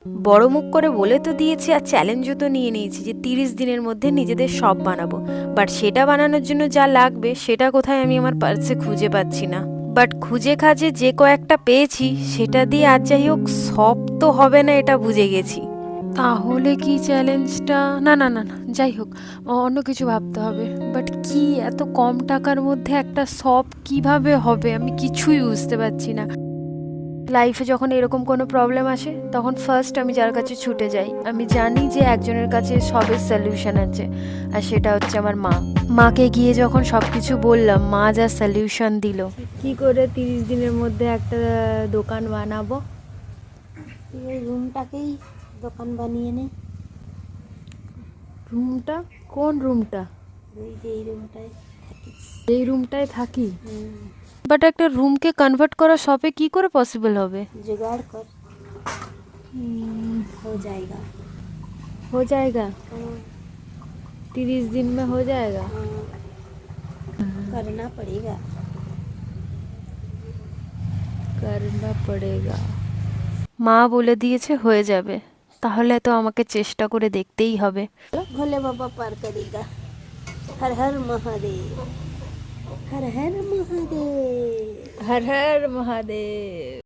বড় মুখ করে বলে তো দিয়েছি আর চ্যালেঞ্জও তো নিয়ে নিয়েছি যে 30 দিনের মধ্যে নিজেদের সব বানাবো। বাট সেটা বানানোর জন্য যা লাগবে সেটা কোথায় আমি আমার পার্সে খুঁজে পাচ্ছি না। বাট খুঁজে খাজে যে কয়েকটা পেয়েছি সেটা দিয়ে আর যাই হোক সব তো হবে না, এটা বুঝে গেছি। তাহলে কি চ্যালেঞ্জটা, না না না না যাই হোক, অন্য কিছু ভাবতে হবে। বাট কি এত কম টাকার মধ্যে একটা সব কিভাবে হবে আমি কিছুই বুঝতে পারছি না। লাইফে যখন এরকম কোনো প্রবলেম আসে তখন ফার্স্ট আমি যার কাছে ছুটে যাই, আমি জানি যে একজনের কাছে সবের সলিউশন আছে, আর সেটা হচ্ছে আমার মা। মাকে গিয়ে যখন সব কিছু বললাম, মা যা সলিউশন দিল, কি করে 30 দিনের মধ্যে একটা দোকান বানাবো। এই রুমটাকেই দোকান বানিয়ে নে। রুমটা? কোন রুমটা? ওই যে এই রুমটায় থাকিস। এই রুমটায় থাকি? বাট একটা রুমকে কনভার্ট করা শপে কি করে পসিবল হবে? जुगाड़ कर, हो जाएगा। हो जाएगा? हाँ, 30 दिन में हो जाएगा? हाँ, करना पड़ेगा। करना पड़ेगा। মা বলে দিয়েছে হয়ে যাবে, তাহলে তো আমাকে চেষ্টা করে দেখতেই হবে। भोले बाबा पार करेगा। हर हर महादेव, हर हर महादेव। হর হর মহাদেব।